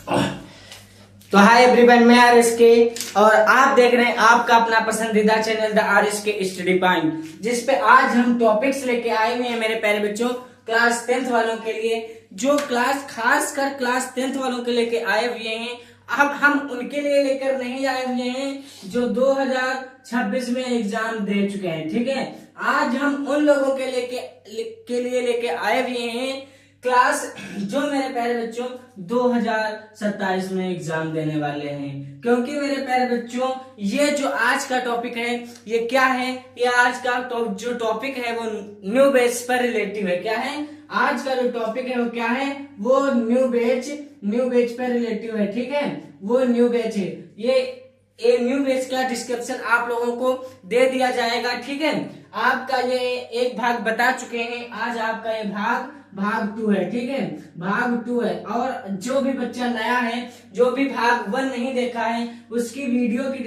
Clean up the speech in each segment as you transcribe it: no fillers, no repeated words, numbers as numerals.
तो hi everyone, मैं RS के और आप देख रहे हैं आपका अपना पसंदीदा चैनल द आरएस के स्टडी पॉइंट, जिस पे आज हम टॉपिक्स लेके आए हुए हैं मेरे प्यारे बच्चों क्लास 10th वालों के लिए। जो खास कर क्लास 10th वालों के लेके आए हुए हैं। अब हम उनके लिए लेकर नहीं आए हुए हैं जो 2026 में एग्जाम दे चुके हैं। ठीक है, आज हम उन लोगों के लिए लेके आए हुए हैं क्लास जो मेरे प्यारे बच्चों 2027 में एग्जाम देने वाले हैं। क्योंकि मेरे प्यारे बच्चों ये जो आज का टॉपिक है ये क्या है, ये आज का जो टॉपिक है वो न्यू बैच पर रिलेटिव है। क्या है आज का जो टॉपिक है वो क्या है, वो न्यू बैच पर रिलेटिव है। ठीक है, वो न्यू बैच है। ये न्यू बैच का डिस्क्रिप्शन आप लोगों को दे दिया जाएगा। ठीक है, आपका ये एक भाग बता चुके हैं, आज आपका ये भाग 2 है। ठीक है, भाग 2 है। और जो भी बच्चा नया है, जो भी भाग 1 नहीं देखा है, उसकी वीडियो की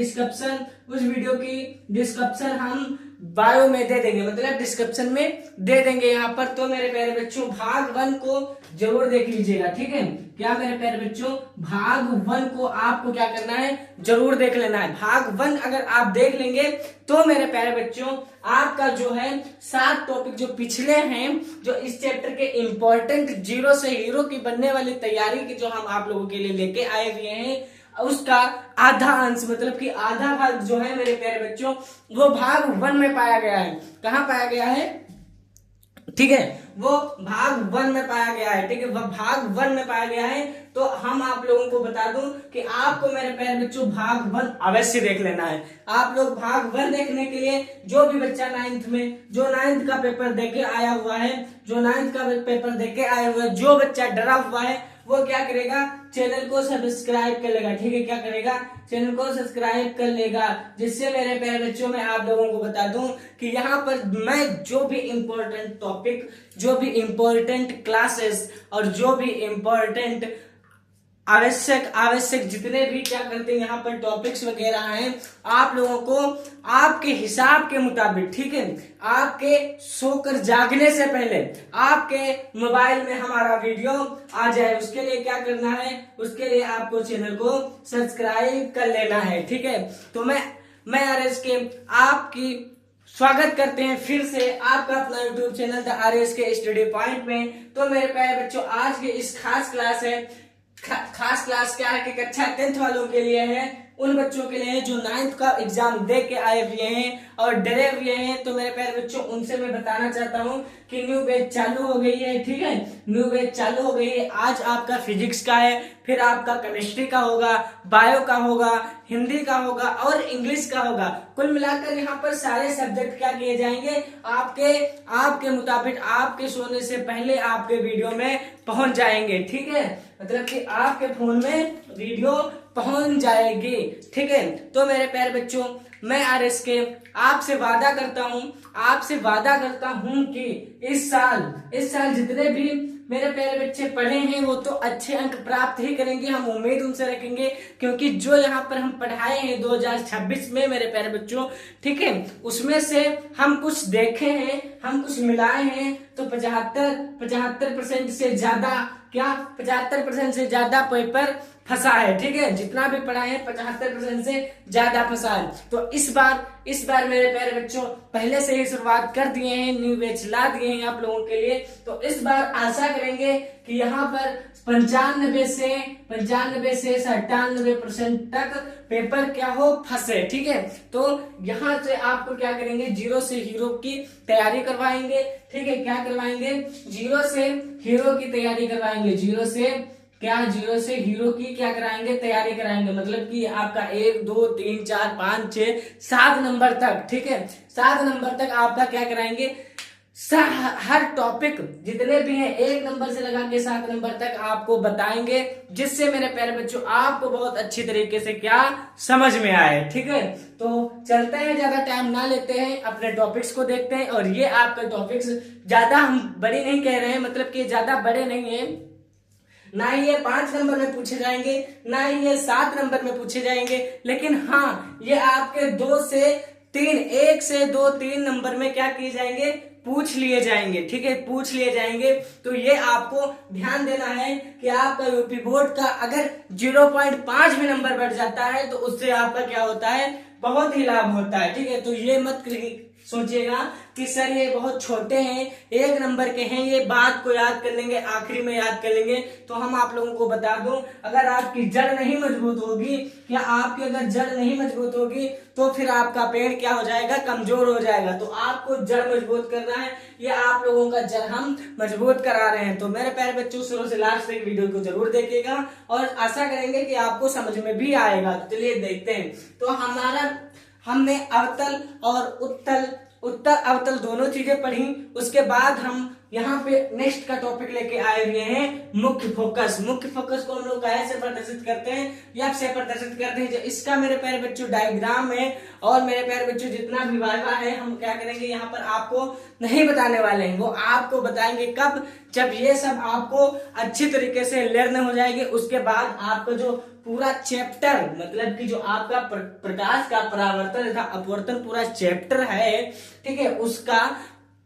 डिस्क्रिप्शन हम बायो में दे देंगे, मतलब डिस्क्रिप्शन में दे देंगे यहाँ पर। तो मेरे प्यारे बच्चों भाग 1 को जरूर देख लीजिएगा। ठीक है, क्या मेरे प्यारे बच्चों भाग 1 को आपको क्या करना है, जरूर देख लेना है। भाग 1 अगर आप देख लेंगे तो मेरे प्यारे बच्चों आपका जो है 7 टॉपिक जो पिछले हैं, जो इस चैप्टर के इंपॉर्टेंट जीरो से हीरो की बनने वाली तैयारी की जो हम आप लोगों के लिए लेके आए हुए हैं, उसका आधा अंश मतलब कि आधा भाग जो है मेरे प्यारे बच्चों वो भाग 1 में पाया गया है। कहाँ पाया गया है? ठीक है, वो भाग 1 में पाया गया है। ठीक है, वह भाग 1 में पाया गया है। तो हम आप लोगों को बता दूं कि आपको मेरे प्यारे बच्चों भाग 1 अवश्य देख लेना है। आप लोग भाग 1 देखने के लिए जो भी बच्चा 9th में जो 9th का पेपर देके आया हुआ है, जो बच्चा डरा हुआ है वो क्या करेगा, चैनल को सब्सक्राइब कर लेगा। ठीक है, क्या करेगा, चैनल को सब्सक्राइब कर लेगा। जिससे मेरे प्यारे बच्चों मैं आप लोगों को बता दूं कि यहाँ पर मैं जो भी इम्पोर्टेंट टॉपिक, जो भी इम्पोर्टेंट क्लासेस और जो भी इम्पोर्टेंट आवश्यक जितने भी क्या करते हैं यहाँ पर टॉपिक्स वगैरह हैं, आप लोगों को आपके हिसाब के मुताबिक, ठीक है, आपके सोकर जागने से पहले आपके मोबाइल में हमारा वीडियो आ जाए, उसके लिए क्या करना है, उसके लिए आपको चैनल को सब्सक्राइब कर लेना है। ठीक है, तो मैं आरएस के आपकी स्वागत करते हैं फिर से आपका अपना यूट्यूब चैनल द आरएस के स्टडी पॉइंट में। तो मेरे प्यारे बच्चों आज की इस खास क्लास क्या है कि कक्षा 10th वालों के लिए है, उन बच्चों के लिए है जो 9th का एग्जाम दे के आए हुए हैं और डरे हुए हैं। तो मेरे प्यारे बच्चों उनसे मैं बताना चाहता हूं कि न्यू बैच चालू हो गई है। ठीक है, न्यू बैच चालू हो गई है। आज आपका फिजिक्स का है, फिर आपका केमिस्ट्री का होगा, बायो का होगा, हिंदी का होगा और इंग्लिश का होगा। कुल मिलाकर यहाँ पर सारे सब्जेक्ट क्या किए जाएंगे, आपके मुताबिक आपके सोने से पहले आपके वीडियो में पहुंच जाएंगे। ठीक है, मतलब कि आपके फोन में वीडियो पहुंच जाएगी। ठीक है, तो मेरे प्यारे बच्चों मैं आरएस के आपसे वादा करता हूं कि इस साल जितने भी मेरे प्यारे बच्चे पढ़े हैं वो तो अच्छे अंक प्राप्त ही करेंगे, हम उम्मीद उनसे रखेंगे। क्योंकि जो यहाँ पर हम पढ़ाए हैं 2026 में मेरे प्यारे बच्चों, ठीक है, उसमें से हम कुछ देखे हैं, हम कुछ मिलाए हैं, तो 75% से ज्यादा 75% से ज्यादा पेपर फंसा है। ठीक है, जितना भी पढ़ा है 75% से ज्यादा फंसा है। तो इस बार मेरे प्यारे बच्चों पहले से ही शुरुआत कर दिए हैं, न्यू बैच ला दिए हैं आप लोगों के लिए। तो इस बार आशा करेंगे कि यहाँ पर 95 से 97% तक पेपर क्या हो फंसे। ठीक है, तो यहाँ से आपको क्या करेंगे, जीरो से हीरो की तैयारी करवाएंगे। ठीक है, क्या करवाएंगे, जीरो से हीरो की तैयारी करवाएंगे। जीरो से हीरो की क्या कराएंगे, तैयारी कराएंगे। मतलब कि आपका 1 2 3 4 5 6 7 नंबर तक। ठीक है, 7 नंबर तक आपका क्या कराएंगे, हर टॉपिक जितने भी हैं 1 नंबर से लगा के 7 नंबर तक आपको बताएंगे, जिससे मेरे प्यारे बच्चों आपको बहुत अच्छी तरीके से क्या समझ में आए। ठीक है, तो चलते हैं, ज्यादा टाइम ना लेते हैं, अपने टॉपिक्स को देखते हैं। और ये आपका टॉपिक्स ज्यादा हम बड़ी नहीं कह रहे हैं, मतलब कि ज्यादा बड़े नहीं है, ना ही ये 5 नंबर में पूछे जाएंगे, ना ही ये 7 नंबर में पूछे जाएंगे, लेकिन हाँ ये आपके 1 से 2 3 नंबर में क्या किए जाएंगे, पूछ लिए जाएंगे, ठीक है, पूछ लिए जाएंगे। तो ये आपको ध्यान देना है कि आपका यूपी बोर्ड का अगर 0.5 भी नंबर बढ़ जाता है तो उससे आपका क्या होता है, बहुत ही लाभ होता है, ठीक है। तो ये मत सोचिएगा कि सर ये बहुत छोटे हैं, 1 नंबर के हैं, ये बात को याद कर लेंगे, आखिरी में याद कर लेंगे। तो हम आप लोगों को बता दूं, अगर आपकी जड़ नहीं मजबूत होगी या आपकी अगर जड़ नहीं मजबूत होगी तो फिर आपका पेड़ क्या हो जाएगा, कमजोर हो जाएगा। तो आपको जड़ मजबूत करना है, ये आप लोगों का जड़ हम मजबूत करा रहे हैं। तो मेरे प्यारे बच्चों, शुरू से लास्ट तक वीडियो को जरूर देखिएगा और आशा करेंगे कि आपको समझ में भी आएगा। चलिए देखते हैं। तो हमने अवतल और उत्तर अवतल दोनों चीजें पढ़ी। उसके बाद हम यहाँ पे नेक्स्ट का टॉपिक लेके आए हुए हैं मुख्य फोकस। मुख्य फोकस को हम लोग कैसे प्रदर्शित करते हैं या से प्रदर्शित करते हैं। जो इसका मेरे प्यारे बच्चों डायग्राम है और मेरे प्यारे बच्चों जितना भी वाइवा है हम क्या करेंगे, यहाँ पर आपको नहीं बताने वाले हैं, वो आपको बताएंगे कब, जब ये सब आपको अच्छी तरीके से लर्न हो जाएगी। उसके बाद आपका जो पूरा चैप्टर, मतलब कि जो आपका प्रकाश का परावर्तन तथा अपवर्तन पूरा चैप्टर है, ठीक है, उसका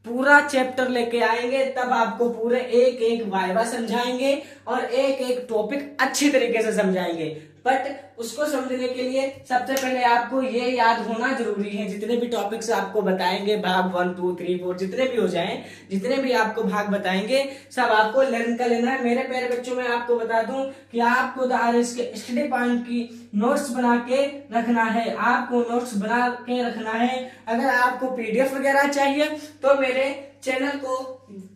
पूरा चैप्टर लेके आएंगे। तब आपको पूरे एक एक वाइवा समझाएंगे और एक एक टॉपिक अच्छी तरीके से समझाएंगे। बट उसको समझने के लिए सबसे पहले आपको ये याद होना जरूरी है, जितने भी टॉपिक्स आपको बताएंगे, भाग 1, 2, 3, 4 जितने भी हो जाएं, जितने भी आपको भाग बताएंगे सब आपको लर्न कर लेना है। मेरे प्यारे बच्चों, मैं आपको बता दूं कि आपको इसके स्टडी पॉइंट की नोट्स बना के रखना है, आपको नोट्स बना के रखना है। अगर आपको पीडीएफ वगैरह चाहिए तो मेरे चैनल को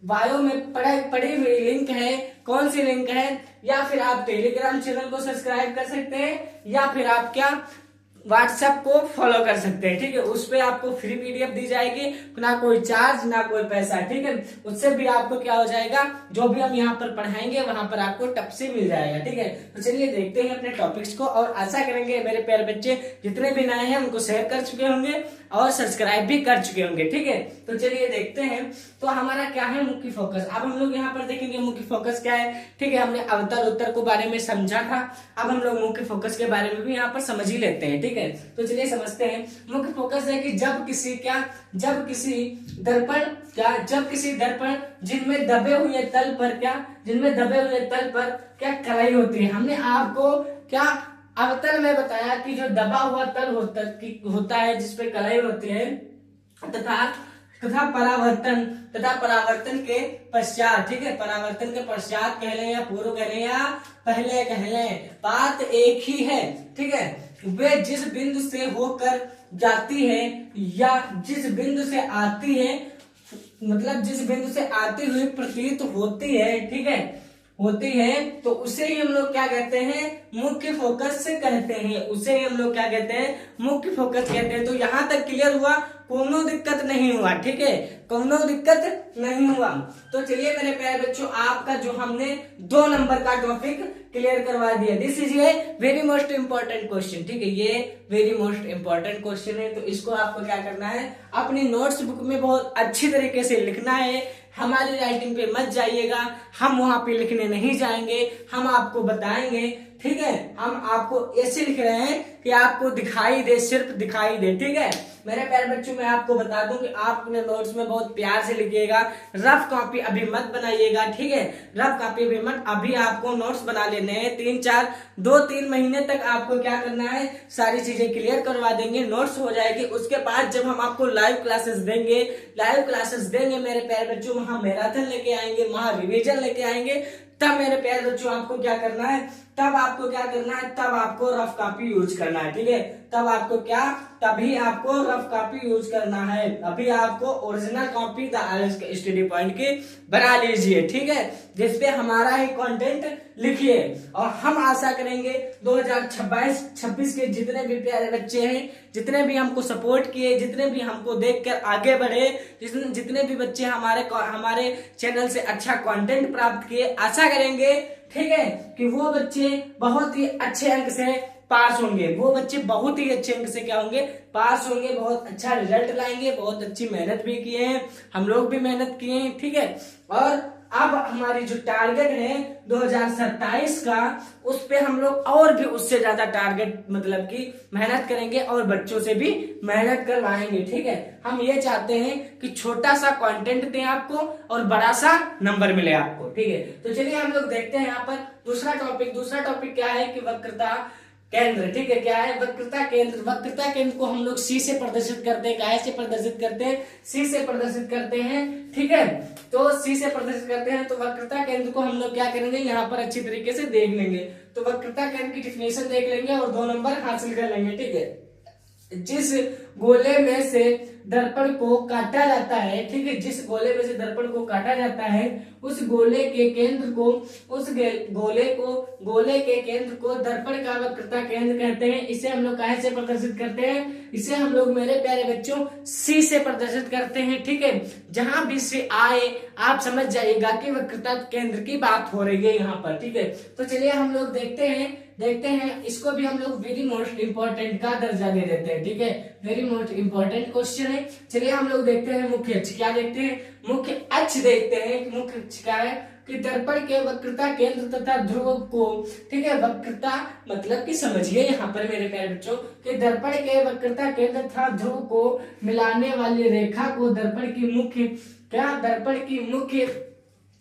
बायो में पड़ी हुई लिंक है, कौन सी लिंक है, या फिर आप टेलीग्राम चैनल को सब्सक्राइब कर सकते हैं या फिर आप क्या व्हाट्सएप को फॉलो कर सकते हैं, ठीक है। उस पे आपको फ्री पीडीएफ दी जाएगी, ना कोई चार्ज ना कोई पैसा, ठीक है। उससे भी आपको क्या हो जाएगा, जो भी हम यहाँ पर पढ़ाएंगे वहां पर आपको टप से मिल जाएगा, ठीक है। तो चलिए देखते हैं अपने टॉपिक्स को और आशा करेंगे मेरे प्यारे बच्चे जितने भी नए हैं उनको शेयर कर चुके होंगे और सब्सक्राइब भी कर चुके होंगे, ठीक है। तो चलिए देखते हैं। तो हमारा क्या है, मुख्य फोकस। अब हम लोग यहाँ पर देखेंगे मुख्य फोकस क्या है, ठीक है। हमने अवतल उत्तर को बारे में समझा था, अब हम लोग मुख्य फोकस के बारे में भी यहाँ पर समझ ही लेते हैं, ठीक है। तो चलिए समझते हैं। मुख्य फोकस है कि जब किसी दर्पण जिनमें दबे हुए तल पर क्या कलाई होती है। हमने आपको क्या अवतल में बताया कि जो दबा हुआ तल होता है जिसपे कलाई होती है, तथा परावर्तन के पश्चात, ठीक है, परावर्तन के पश्चात कह लें या पूर्व कह लें या पहले कह लें, बात एक ही है, ठीक है। वे जिस बिंदु से होकर जाती है या जिस बिंदु से आती है, मतलब जिस बिंदु से आती हुई प्रतीत होती है, ठीक है, होती है, तो उसे ही हम लोग क्या कहते हैं, मुख्य फोकस से कहते हैं। उसे ही हम लोग क्या कहते हैं, मुख्य फोकस कहते हैं। तो यहाँ तक क्लियर हुआ, कोनो दिक्कत नहीं हुआ, ठीक है, कोनो दिक्कत नहीं हुआ। तो चलिए मेरे प्यारे बच्चों, आपका जो हमने 2 नंबर का टॉपिक क्लियर करवा दिया। This is a very most important question, ठीक है, ये वेरी मोस्ट इंपॉर्टेंट क्वेश्चन है। तो इसको आपको क्या करना है, अपनी नोट्स बुक में बहुत अच्छी तरीके से लिखना है। हमारी राइटिंग पे मत जाइएगा, हम वहां पे लिखने नहीं जाएंगे, हम आपको बताएंगे, ठीक है। हम आपको ऐसे लिख रहे हैं कि आपको दिखाई दे, सिर्फ दिखाई दे, ठीक है। मेरे प्यारे बच्चों, मैं आपको बता दूं कि आप अपने नोट्स में बहुत प्यार से लिखिएगा, रफ कॉपी अभी मत बनाइएगा, ठीक है, रफ कॉपी अभी मत, अभी आपको नोट्स बना लेने हैं। 2-3 महीने तक आपको क्या करना है, सारी चीजें क्लियर करवा देंगे, नोट्स हो जाएगी। उसके बाद जब हम आपको लाइव क्लासेस देंगे मेरे प्यारे बच्चों, वहां मैराथन लेके आएंगे, वहां रिविजन लेके आएंगे, तब मेरे प्यारे बच्चों आपको क्या करना है, तब आपको रफ कॉपी यूज करना है, ठीक है। तभी आपको रफ कॉपी यूज करना है। अभी आपको ओरिजिनल कॉपी स्टडी पॉइंट की बना लीजिए, ठीक है, जिसपे हमारा ही कंटेंट लिखिए। और हम आशा करेंगे 2026 के जितने भी प्यारे बच्चे हैं, जितने भी हमको सपोर्ट किए, जितने भी हमको देखकर आगे बढ़े, जितने भी बच्चे हमारे चैनल से अच्छा कंटेंट प्राप्त किए, आशा करेंगे, ठीक है, कि वो बच्चे बहुत ही अच्छे अंक से पास होंगे। वो बच्चे बहुत ही अच्छे अंक से क्या होंगे, पास होंगे, बहुत अच्छा रिजल्ट लाएंगे। बहुत अच्छी मेहनत भी किए हैं, हम लोग भी मेहनत किए हैं, ठीक है। और अब हमारी जो टारगेट है 2027 का, उस पे हम लोग और भी उससे ज्यादा टारगेट मतलब कि मेहनत करेंगे और बच्चों से भी मेहनत करवाएंगे। ठीक है, हम ये चाहते हैं कि छोटा सा कंटेंट दें आपको और बड़ा सा नंबर मिले आपको। ठीक है, तो चलिए हम लोग देखते हैं यहाँ पर दूसरा टॉपिक क्या है कि वक्रता केंद्र। ठीक है, क्या है वक्रता केंद्र। वक्रता केंद्र को हम लोग सी से प्रदर्शित करते हैं। काय से प्रदर्शित करते हैं? सी से प्रदर्शित करते हैं। ठीक है, तो सी से प्रदर्शित करते हैं, तो वक्रता केंद्र को हम लोग क्या करेंगे यहाँ पर अच्छी तरीके से देख लेंगे। तो वक्रता केंद्र की डिफिनेशन देख लेंगे और 2 नंबर हासिल कर लेंगे। ठीक है, जिस गोले में से दर्पण को काटा जाता है, ठीक है, जिस गोले में से दर्पण को काटा जाता है उस गोले के केंद्र को गोले के केंद्र को दर्पण का वक्रता केंद्र कहते हैं। इसे हम लोग कहाँ से प्रदर्शित करते हैं? इसे हम लोग मेरे प्यारे बच्चों सी से प्रदर्शित करते हैं। ठीक है, जहां भी से आए आप समझ जाइएगा कि वक्रता केंद्र की बात हो रही है यहाँ पर। ठीक है, तो चलिए हम लोग देखते हैं इसको भी हम लोग वेरी मोस्ट इंपॉर्टेंट का दर्जा दे देते हैं। ठीक है, वेरी मोस्ट इंपॉर्टेंट क्वेश्चन है। चलिए हम लोग देखते हैं मुख्य अक्ष। क्या देखते हैं? मुख्य अक्ष देखते हैं कि मुख्य अक्ष क्या है कि दर्पण के वक्रता केंद्र तथा ध्रुव को, ठीक है, वक्रता मतलब कि समझिए यहाँ पर मेरे प्यारे बच्चों कि दर्पण के वक्रता केंद्र तथा ध्रुव को मिलाने वाली रेखा को दर्पण की मुख्य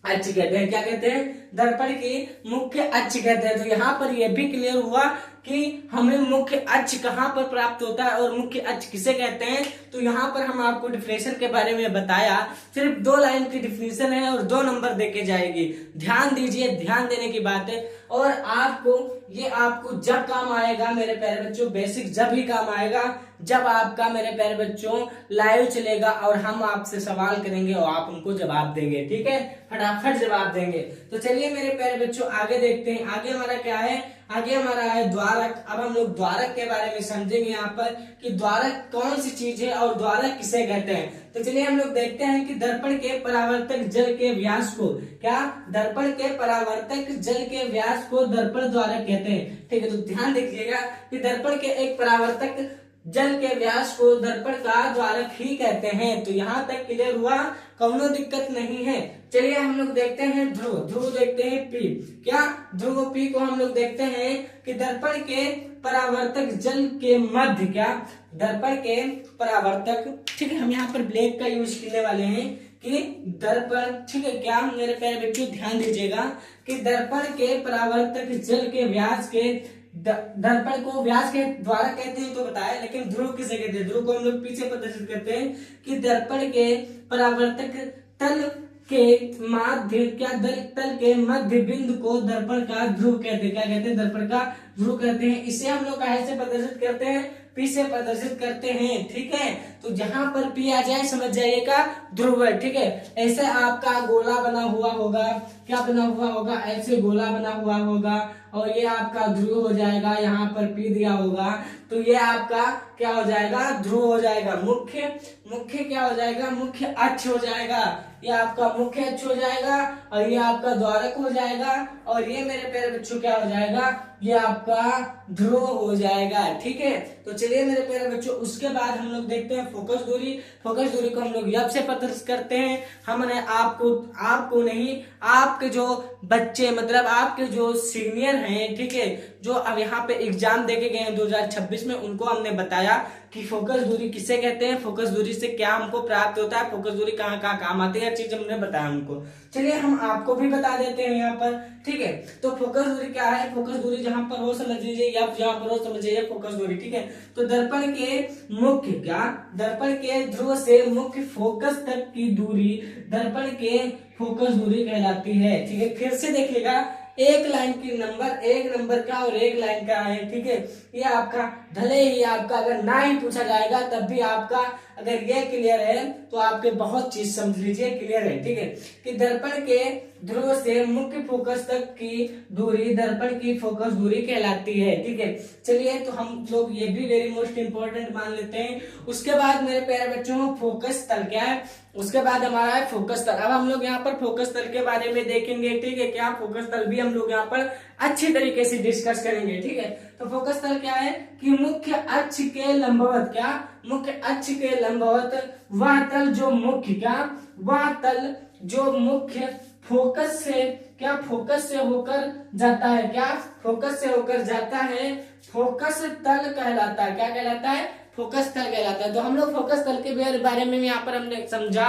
अक्ष कहते हैं। क्या कहते हैं? दर्पण की मुख्य अक्ष कहते हैं। तो यहाँ पर यह भी क्लियर हुआ कि हमें मुख्य अक्ष कहाँ पर प्राप्त होता है और मुख्य अक्ष किसे कहते हैं। तो यहाँ पर हम आपको डिफिनेशन के बारे में बताया, सिर्फ 2 लाइन की डिफिनेशन है और 2 नंबर देके जाएगी। ध्यान दीजिए, ध्यान देने की बात है। और आपको जब काम आएगा मेरे प्यारे बच्चों, बेसिक जब ही काम आएगा जब आपका मेरे प्यारे बच्चों लाइव चलेगा और हम आपसे सवाल करेंगे और आप उनको जवाब देंगे। ठीक है, फटाफट जवाब देंगे। तो चलिए मेरे प्यारे बच्चों आगे देखते हैं। आगे हमारा क्या है? आगे हमारा है द्वारक। अब हम लोग द्वारक के बारे में समझेंगे यहाँ पर कि द्वारक कौन सी चीज है और द्वारक किसे कहते हैं। तो चलिए हम लोग देखते हैं कि दर्पण के परावर्तक जल के व्यास को, क्या दर्पण के परावर्तक जल के व्यास को दर्पण द्वारक कहते हैं। ठीक है, तो ध्यान दीजिएगा कि दर्पण के एक परावर्तक जल के व्यास को दर्पण का द्वारक ही कहते हैं। तो यहाँ तक क्लियर हुआ, कोनो दिक्कत नहीं है। चलिए हम लोग देखते हैं ध्रुव देखते हैं पी। क्या ध्रुव पी को हम लोग देखते हैं कि दर्पण के परावर्तक जल के मध्य, क्या दर्पण के परावर्तक, ठीक है, हम यहाँ पर ब्लैक का यूज करने वाले हैं कि दर्पण, ठीक है, क्या मेरे प्यारे बच्चों ध्यान दीजिएगा कि दर्पण के परावर्तक जल के व्यास के, दर्पण को व्यास के द्वारा कहते हैं तो बताया, लेकिन ध्रुव किसे कहते हैं? ध्रुव को हम लोग पीछे प्रदर्शित करते हैं कि दर्पण के परावर्तक तल के माध्य, क्या तल के मध्य बिंदु को दर्पण का ध्रुव कहते हैं। क्या कहते हैं? दर्पण का ध्रुव कहते हैं। इसे हम लोग कैसे प्रदर्शित करते हैं? पी से प्रदर्शित करते हैं। ठीक है, तो जहां पर पी आ जाए समझ जाइएगा ध्रुव है। ठीक है, ऐसे आपका गोला बना हुआ होगा, क्या बना हुआ होगा? ऐसे गोला बना हुआ होगा और ये आपका ध्रुव हो जाएगा। यहाँ पर पी दिया होगा तो ये आपका क्या हो जाएगा? ध्रुव हो जाएगा। मुख्य क्या हो जाएगा? मुख्य अक्ष हो जाएगा। ये आपका मुख्य अक्ष हो जाएगा और ये आपका द्वारक हो जाएगा और ये मेरे प्यारे बच्चों क्या हो जाएगा? ये आपका ध्रुव हो जाएगा। ठीक है, तो चलिए मेरे प्यारे बच्चों उसके बाद हम लोग देखते हैं फोकस दूरी। फोकस दूरी को हम लोग यब से प्रदर्शित करते हैं। हमने आपको नहीं, आपके जो बच्चे मतलब आपके जो सीनियर हैं, ठीक है, जो अब यहाँ पे एग्जाम देके गए हैं 2026 में, उनको हमने बताया कि फोकस दूरी किसे कहते हैं, फोकस दूरी से क्या हमको प्राप्त होता है, फोकस दूरी कहाँ कहाँ काम आती है, हर चीज हमने बताया उनको। चलिए हम आपको भी बता देते हैं यहाँ पर। ठीक है, तो फोकस दूरी क्या है? फोकस दूरी जहां पर हो समझ लीजिए, या जहां पर हो समझ लीजिए फोकस दूरी। ठीक है, तो दर्पण के मुख्य, क्या दर्पण के ध्रुव से मुख्य फोकस तक की दूरी दर्पण के फोकस दूरी कहलाती है। ठीक है, फिर से देखिएगा, एक लाइन की नंबर, एक नंबर का और एक लाइन का है। ठीक है, ये आपका भले ही आपका अगर ना ही पूछा जाएगा तब भी आपका अगर ये क्लियर है तो आपके बहुत चीज समझ लीजिए क्लियर है। ठीक है, कि दर्पण के ध्रुव से मुख्य फोकस तक की दूरी दर्पण की फोकस दूरी कहलाती है। ठीक है, चलिए तो हम लोग ये भी वेरी मोस्ट इंपॉर्टेंट मान लेते हैं। उसके बाद मेरे प्यारे बच्चों फोकस तल क्या है? उसके बाद हमारा है फोकस तल। अब हम लोग यहाँ पर फोकस तल के बारे में देखेंगे। ठीक है, क्या फोकस तल भी हम लोग यहाँ पर अच्छी तरीके से डिस्कस करेंगे। ठीक है, तो फोकस तल क्या है कि मुख्य अक्ष के लंबवत, क्या मुख्य अक्ष के लंबवत वह तल जो मुख्य, क्या वह तल जो मुख्य फोकस से क्या फोकस से होकर जाता है, क्या फोकस से होकर जाता है, फोकस तल कहलाता है। क्या कहलाता है? फोकस तल कहलाता है। तो हम लोग फोकस तल के बारे में यहाँ पर हमने समझा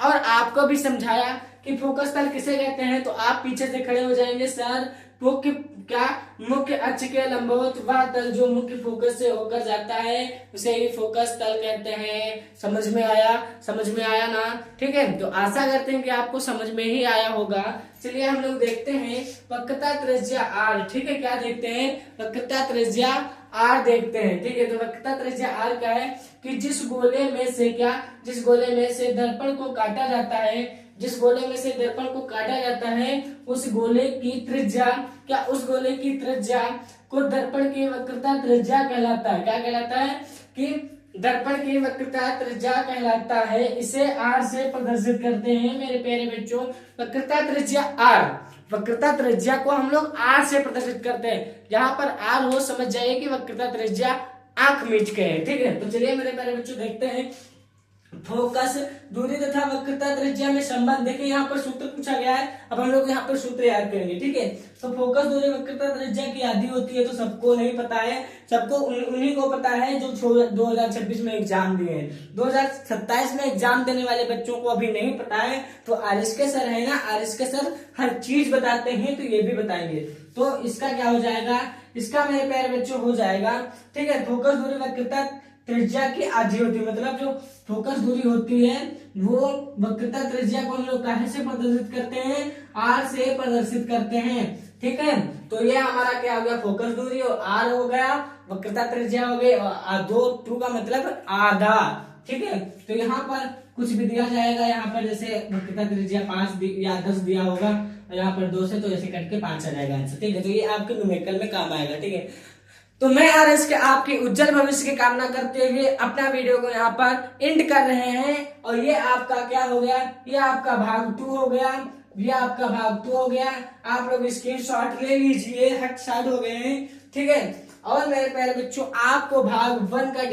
और आपको भी समझाया कि फोकस तल किसे कहते हैं। तो आप पीछे से खड़े हो जाएंगे, सर मुख्य क्या मुख्य अक्ष के लंबवत वह तल जो मुख्य फोकस से होकर जाता है उसे ही फोकस तल कहते हैं। समझ में आया? समझ में आया ना? ठीक है, तो आशा करते हैं कि आपको समझ में ही आया होगा। चलिए हम लोग देखते हैं वक्रता त्रिज्या आर। ठीक है, क्या देखते हैं? वक्रता त्रिज्या आर देखते हैं। ठीक है, तो वक्रता त्रिज्या आर क्या है कि जिस गोले में से दर्पण को काटा जाता है, जिस गोले में से दर्पण को काटा जाता है उस गोले की त्रिज्या को दर्पण की वक्रता त्रिज्या कहलाता है। क्या कहलाता है? कि दर्पण की वक्रता त्रिज्या कहलाता है। इसे आर से प्रदर्शित करते हैं मेरे प्यारे बच्चों। वक्रता त्रिज्या आर, वक्रता त्रिज्या को हम लोग आर से प्रदर्शित करते हैं। जहां पर आर हो समझ जाइए कि वक्रता त्रिज्या आंख मीच के है। ठीक है, तो चलिए मेरे प्यारे बच्चों देखते हैं फोकस दूरी तथा वक्रता त्रिज्या में संबंध। देखिए यहाँ पर सूत्र पूछा गया है, अब हम लोग यहाँ पर सूत्र याद करेंगे। ठीक है, तो फोकस दूरी वक्रता त्रिज्या की आधी होती है, तो सबको नहीं पता है, सबको उन्हीं को पता है जो 2026 में एग्जाम दिए हैं। 2027 में एग्जाम देने वाले बच्चों को अभी नहीं पता है। तो आरिश के सर है ना, आरिश के सर हर चीज बताते हैं, तो ये भी बताएंगे। तो इसका क्या हो जाएगा? इसका मेरे प्यारे बच्चों हो जाएगा, ठीक है, फोकस दूरी वक्रता त्रिज्या की आधी होती है। मतलब जो फोकस दूरी होती है वो वक्रता त्रिज्या को हम लोग कहाँ से प्रदर्शित करते हैं? आर से प्रदर्शित करते हैं। ठीक है, तो ये हमारा क्या हो गया? फोकस दूरी और आर हो गया, वक्रता त्रिज्या हो गई, और 2 का मतलब आधा। ठीक है, तो यहाँ पर कुछ भी दिया जाएगा, यहाँ पर जैसे वक्रता त्रिज्या 5 या 10 दिया होगा, और यहाँ पर 2 से तो जैसे कट के 5 आ जाएगा आंसर। ठीक है, तो ये आपके न्यूमेरिकल में काम आएगा। ठीक है, तो मैं आरएस के आपकी उज्जवल भविष्य की कामना करते हुए अपना वीडियो को यहाँ पर एंड कर रहे हैं। और ये आपका क्या हो गया? ये आपका भाग 2 हो गया, ये आपका भाग 2 हो गया। आप लोग स्क्रीनशॉट ले लीजिए, हट साइड हो गए हैं। ठीक है, और मेरे प्यारे बच्चों आपको भाग 1 का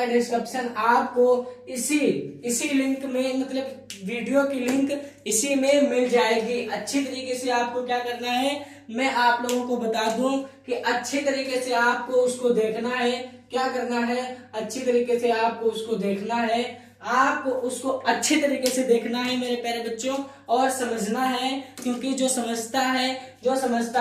डिस्क्रिप्शन आपको इसी लिंक में, मतलब वीडियो की लिंक इसी में मिल जाएगी। अच्छी तरीके से आपको क्या करना है, मैं आप लोगों को बता दूं कि अच्छी तरीके से आपको उसको देखना है। क्या करना है? अच्छी तरीके से आपको उसको देखना है, आपको उसको अच्छे तरीके से देखना है मेरे प्यारे बच्चों, और समझना है, क्योंकि जो समझता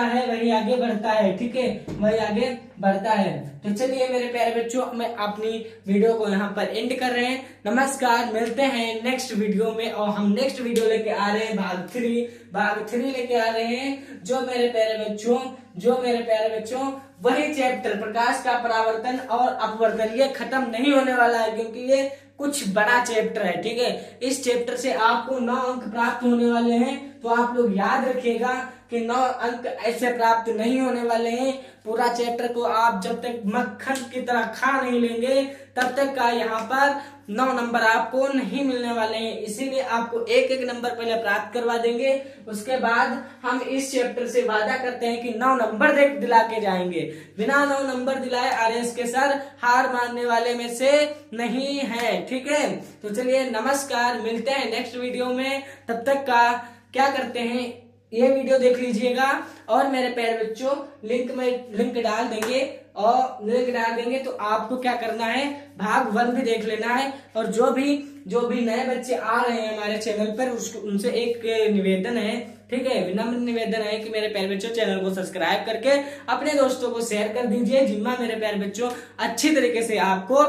है वही आगे बढ़ता है। ठीक है, वही आगे बढ़ता है। तो चलिए मेरे प्यारे बच्चों, मैं अपनी वीडियो को यहाँ पर एंड कर रहे हैं। नमस्कार, मिलते हैं नेक्स्ट वीडियो में। और हम नेक्स्ट वीडियो लेके आ रहे हैं भाग 3 लेके आ रहे हैं। जो मेरे प्यारे बच्चों वही चैप्टर प्रकाश का परावर्तन और अपवर्तन, ये खत्म नहीं होने वाला है, क्योंकि ये कुछ बड़ा चैप्टर है। ठीक है, इस चैप्टर से आपको 9 अंक प्राप्त होने वाले हैं। तो आप लोग याद रखिएगा कि 9 अंक ऐसे प्राप्त नहीं होने वाले हैं। पूरा चैप्टर को आप जब तक मक्खन की तरह खा नहीं लेंगे तब तक का यहाँ पर 9 नंबर आपको नहीं मिलने वाले हैं। इसीलिए आपको एक नंबर पहले प्राप्त करवा देंगे, उसके बाद हम इस चैप्टर से वादा करते हैं कि 9 नंबर दिला के जाएंगे। बिना 9 नंबर दिलाए आरएस के सर हार मानने वाले में से नहीं है। ठीक है, तो चलिए नमस्कार, मिलते हैं नेक्स्ट वीडियो में। तब तक का क्या करते हैं, ये वीडियो देख लीजिएगा, और मेरे प्यारे बच्चों लिंक डाल देंगे तो आपको क्या करना है, भाग 1 भी देख लेना है। और जो भी नए बच्चे आ रहे हैं हमारे चैनल पर, उनसे एक निवेदन है, ठीक है, विनम्र निवेदन है कि मेरे प्यारे बच्चों चैनल को सब्सक्राइब करके अपने दोस्तों को शेयर कर दीजिए, जिनमें मेरे प्यारे बच्चों अच्छी तरीके से आपको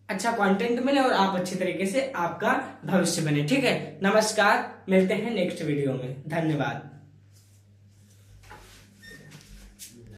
अच्छा कंटेंट मिले और आप अच्छी तरीके से आपका भविष्य बने। ठीक है, नमस्कार, मिलते हैं नेक्स्ट वीडियो में। धन्यवाद।